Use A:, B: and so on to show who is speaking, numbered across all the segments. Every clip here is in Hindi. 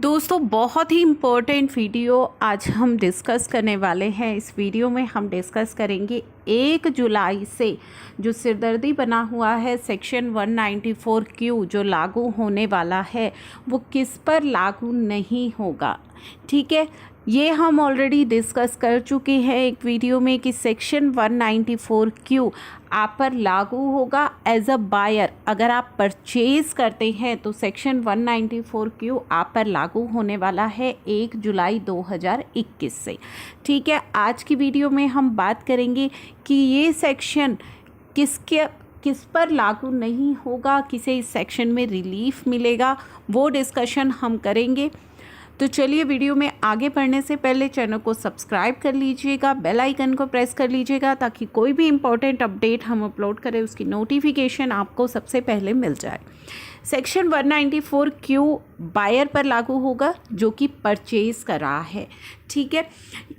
A: दोस्तों बहुत ही इम्पोर्टेंट वीडियो आज हम डिस्कस करने वाले हैं। इस वीडियो में हम डिस्कस करेंगे 1 जुलाई से जो सिरदर्दी बना हुआ है सेक्शन 194Q जो लागू होने वाला है वो किस पर लागू नहीं होगा। ठीक है, ये हम ऑलरेडी डिस्कस कर चुके हैं एक वीडियो में कि सेक्शन 194Q आप पर लागू होगा एज अ बायर। अगर आप परचेज़ करते हैं तो सेक्शन 194Q आप पर लागू होने वाला है 1 जुलाई 2021 से। ठीक है, आज की वीडियो में हम बात करेंगे कि ये सेक्शन किस पर लागू नहीं होगा, किसे इस सेक्शन में रिलीफ मिलेगा, वो डिस्कशन हम करेंगे। तो चलिए वीडियो में आगे बढ़ने से पहले चैनल को सब्सक्राइब कर लीजिएगा, बेल आइकन को प्रेस कर लीजिएगा ताकि कोई भी इम्पोर्टेंट अपडेट हम अपलोड करें उसकी नोटिफिकेशन आपको सबसे पहले मिल जाए। सेक्शन 194Q बायर पर लागू होगा जो कि परचेज़ कर रहा है। ठीक है,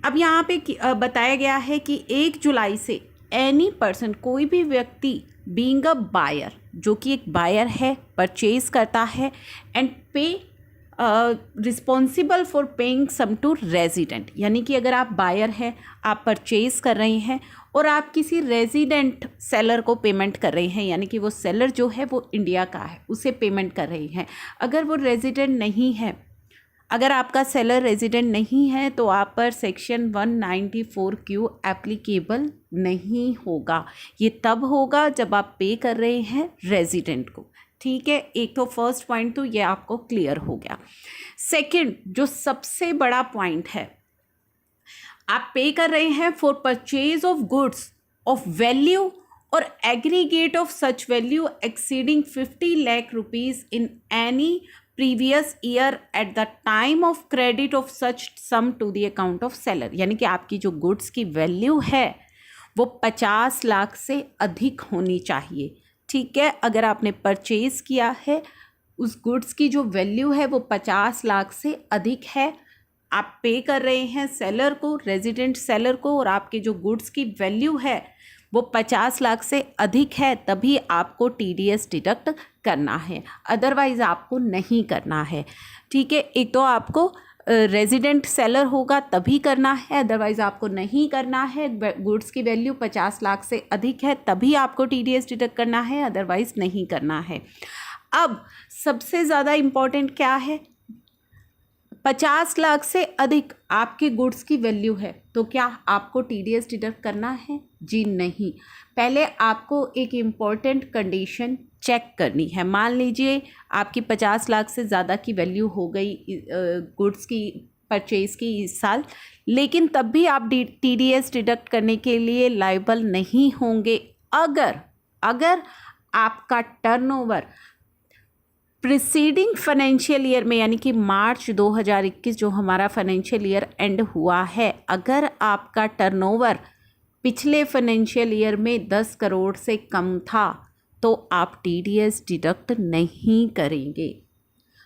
A: अब यहाँ पे बताया गया है कि 1 जुलाई से एनी पर्सन, कोई भी व्यक्ति बीइंग अ बायर, जो कि एक बायर है, परचेज़ करता है एंड पे responsible for paying sum to resident, यानी कि अगर आप बायर हैं, आप परचेज कर रहे हैं और आप किसी रेजिडेंट सेलर को पेमेंट कर रहे हैं, यानी कि वो सेलर जो है वो इंडिया का है, उसे पेमेंट कर रहे हैं। अगर वो रेजिडेंट नहीं है, अगर आपका सेलर रेजिडेंट नहीं है तो आप पर सेक्शन 194Q एप्लीकेबल नहीं होगा। ये तब होगा जब आप पे कर रहे हैं रेजिडेंट को। ठीक है, एक तो फर्स्ट पॉइंट तो ये आपको क्लियर हो गया। सेकंड, जो सबसे बड़ा पॉइंट है, आप पे कर रहे हैं for purchase of goods of value और aggregate of such value exceeding 50 lakh rupees in any previous year at the time of credit of such sum to the account of seller, यानी कि आपकी जो गुड्स की वैल्यू है वो 50 लाख से अधिक होनी चाहिए। ठीक है, अगर आपने परचेज़ किया है, उस गुड्स की जो वैल्यू है वो 50 लाख से अधिक है, आप पे कर रहे हैं सेलर को, रेजिडेंट सेलर को, और आपके जो गुड्स की वैल्यू है वो 50 लाख से अधिक है, तभी आपको TDS डिडक्ट करना है, अदरवाइज़ आपको नहीं करना है। ठीक है, एक तो आपको रेजिडेंट सेलर होगा तभी करना है, अदरवाइज़ आपको नहीं करना है। गुड्स की वैल्यू 50 लाख से अधिक है तभी आपको TDS डिडक्ट करना है, अदरवाइज़ नहीं करना है। अब सबसे ज़्यादा इम्पॉर्टेंट क्या है, 50 लाख से अधिक आपके गुड्स की वैल्यू है तो क्या आपको TDS डिडक्ट करना है? जी नहीं। पहले आपको एक इम्पॉर्टेंट कंडीशन चेक करनी है। मान लीजिए आपकी 50 लाख से ज़्यादा की वैल्यू हो गई गुड्स की परचेज़ की इस साल, लेकिन तब भी आप TDS डिडक्ट करने के लिए लायबल नहीं होंगे अगर आपका टर्नओवर प्रीसीडिंग फाइनेंशियल ईयर में, यानी कि मार्च 2021 जो हमारा फाइनेंशियल ईयर एंड हुआ है, अगर आपका टर्नओवर पिछले फाइनेंशियल ईयर में 10 करोड़ से कम था तो आप TDS डिडक्ट नहीं करेंगे।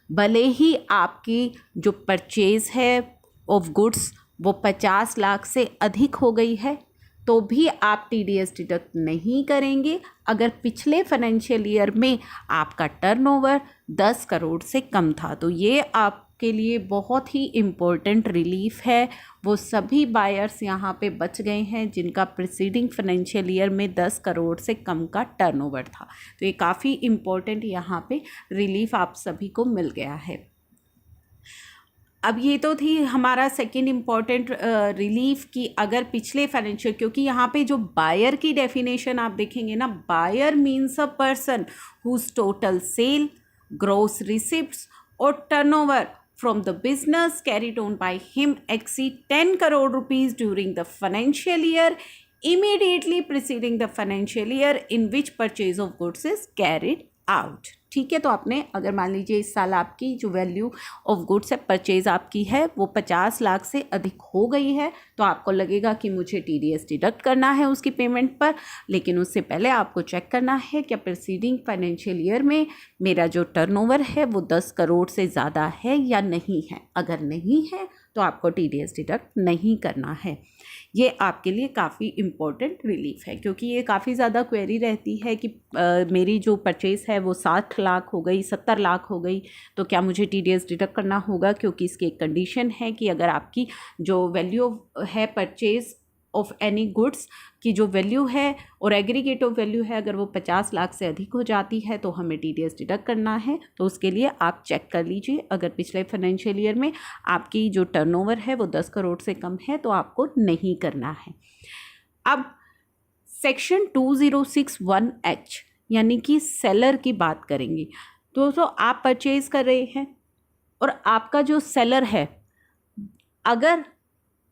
A: भले ही आपकी जो परचेज़ है ऑफ गुड्स वो 50 लाख से अधिक हो गई है तो भी आप TDS डिडक्ट नहीं करेंगे अगर पिछले फाइनेंशियल ईयर में आपका टर्नओवर 10 करोड़ से कम था। तो ये आपके लिए बहुत ही इम्पोर्टेंट रिलीफ है। वो सभी बायर्स यहाँ पे बच गए हैं जिनका प्रीसीडिंग फाइनेंशियल ईयर में 10 करोड़ से कम का टर्नओवर था। तो ये काफ़ी इम्पोर्टेंट यहाँ पे रिलीफ आप सभी को मिल गया है। अब ये तो थी हमारा सेकंड इम्पॉर्टेंट रिलीफ कि अगर पिछले फाइनेंशियल, क्योंकि यहाँ पे जो बायर की डेफिनेशन आप देखेंगे ना, buyer means a person whose total sale, gross receipts और turnover from the business carried on by him exceed 10 crore rupees during the financial year immediately preceding the financial year in which purchase of goods is carried out। ठीक है, तो आपने अगर मान लीजिए इस साल आपकी जो वैल्यू ऑफ गुड्स है, परचेज आपकी है, वो 50 लाख से अधिक हो गई है तो आपको लगेगा कि मुझे TDS डिडक्ट करना है उसकी पेमेंट पर, लेकिन उससे पहले आपको चेक करना है कि प्रीसीडिंग फाइनेंशियल ईयर में मेरा जो टर्नओवर है वो 10 करोड़ से ज़्यादा है या नहीं है। अगर नहीं है तो आपको TDS डिडक्ट नहीं करना है। ये आपके लिए काफ़ी इम्पोर्टेंट रिलीफ है, क्योंकि ये काफ़ी ज़्यादा क्वेरी रहती है कि मेरी जो परचेज़ है वो 60 लाख हो गई, 70 लाख हो गई, तो क्या मुझे TDS डिडक्ट करना होगा? क्योंकि इसकी एक कंडीशन है कि अगर आपकी जो वैल्यू है परचेज़ ऑफ एनी गुड्स की जो वैल्यू है और एग्रीगेट ऑफ वैल्यू है, अगर वो 50 लाख से अधिक हो जाती है तो हमें TDS डिडक्ट करना है। तो उसके लिए आप चेक कर लीजिए, अगर पिछले फाइनेंशियल ईयर में आपकी जो टर्नओवर है वो 10 करोड़ से कम है तो आपको नहीं करना है। अब सेक्शन 2061H यानी कि सेलर की बात करेंगे। दोस्तों, आप परचेज़ कर रहे हैं और आपका जो सेलर है अगर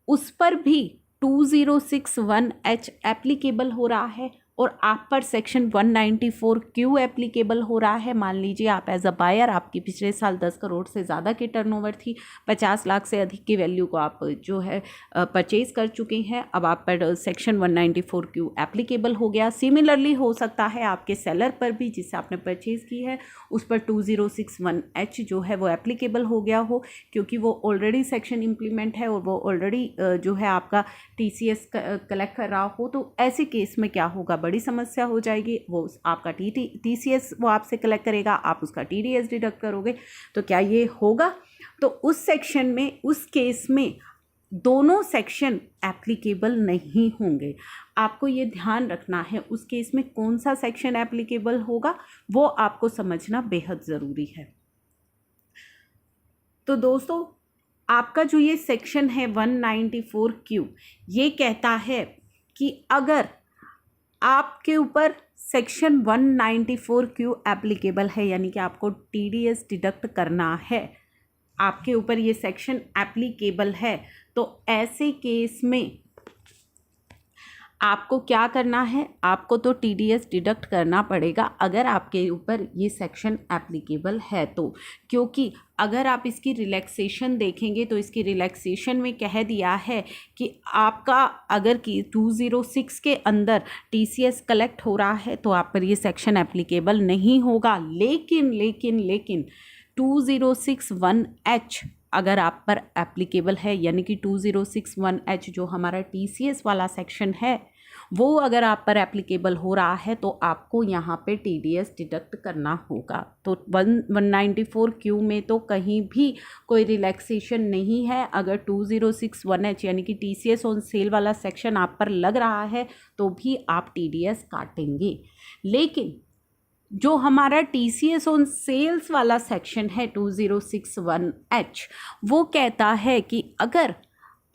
A: उस पर भी 2061H एप्लीकेबल हो रहा है और आप पर सेक्शन 194Q एप्लीकेबल हो रहा है, मान लीजिए आप एज अ बायर, आपकी पिछले साल 10 करोड़ से ज़्यादा की टर्नओवर थी, 50 लाख से अधिक की वैल्यू को आप जो है परचेज़ कर चुके हैं, अब आप पर सेक्शन 194Q एप्लीकेबल हो गया। सिमिलरली हो सकता है आपके सेलर पर भी, जिससे आपने परचेज़ की है, उस पर 2061H जो है वो एप्लीकेबल हो गया हो, क्योंकि वो ऑलरेडी सेक्शन इम्प्लीमेंट है और वो ऑलरेडी जो है आपका TCS कलेक्ट कर रहा हो। तो ऐसे केस में क्या होगा, बड़ी समस्या हो जाएगी। वो आपका TCS वो आपसे कलेक्ट करेगा, आप उसका TDS डिडक्ट करोगे, तो क्या ये होगा? तो उस सेक्शन में, उस केस में दोनों सेक्शन एप्लीकेबल नहीं होंगे। आपको ये ध्यान रखना है, उस केस में कौन सा सेक्शन एप्लीकेबल होगा वो आपको समझना बेहद ज़रूरी है। तो दोस्तों, आपका जो ये सेक्शन है 194Q, ये कहता है कि अगर आपके ऊपर सेक्शन 194Q एप्लीकेबल है, यानी कि आपको TDS डिडक्ट करना है, आपके ऊपर ये सेक्शन एप्लीकेबल है, तो ऐसे केस में आपको क्या करना है? आपको तो TDS डिडक्ट करना पड़ेगा अगर आपके ऊपर ये सेक्शन एप्लीकेबल है तो, क्योंकि अगर आप इसकी रिलैक्सेशन देखेंगे तो इसकी रिलैक्सेशन में कह दिया है कि आपका अगर कि 206 के अंदर TCS कलेक्ट हो रहा है तो आप पर ये सेक्शन एप्लीकेबल नहीं होगा। लेकिन 2061H अगर आप पर एप्लीकेबल है, यानी कि 2061H जो हमारा TCS वाला सेक्शन है वो अगर आप पर एप्लीकेबल हो रहा है तो आपको यहाँ पे TDS डिडक्ट करना होगा। तो 194Q में तो कहीं भी कोई रिलैक्सेशन नहीं है। अगर 2061H यानी कि TCS ऑन सेल वाला सेक्शन आप पर लग रहा है तो भी आप TDS काटेंगे। लेकिन जो हमारा TCS ऑन सेल्स वाला सेक्शन है 2061H, वो कहता है कि अगर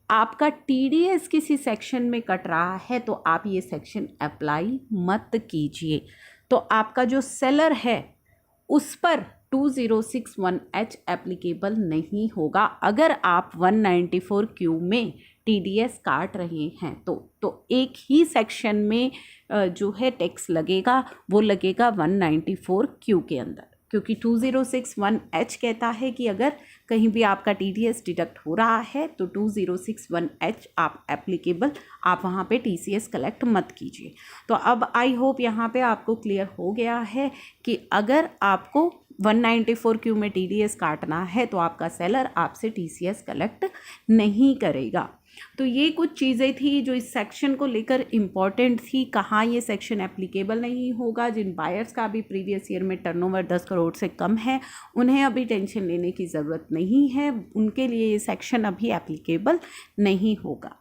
A: आपका TDS किसी सेक्शन में कट रहा है तो आप ये सेक्शन अप्लाई मत कीजिए। तो आपका जो सेलर है उस पर 2061H एप्लीकेबल नहीं होगा अगर आप 194Q में TDS काट रहे हैं तो एक ही सेक्शन में जो है टैक्स लगेगा, वो लगेगा 194Q के अंदर, क्योंकि 2061H कहता है कि अगर कहीं भी आपका TDS डिडक्ट हो रहा है तो 2061H आप एप्लीकेबल, आप वहाँ पे TCS कलेक्ट मत कीजिए। तो अब आई होप यहाँ पे आपको क्लियर हो गया है कि अगर आपको 194Q में TDS काटना है तो आपका सेलर आपसे TCS कलेक्ट नहीं करेगा। तो ये कुछ चीज़ें थी जो इस सेक्शन को लेकर इम्पॉर्टेंट थी। कहाँ ये सेक्शन एप्लीकेबल नहीं होगा? जिन बायर्स का भी प्रीवियस ईयर में टर्नओवर 10 करोड़ से कम है उन्हें अभी टेंशन लेने की ज़रूरत नहीं है, उनके लिए ये सेक्शन अभी एप्लीकेबल नहीं होगा।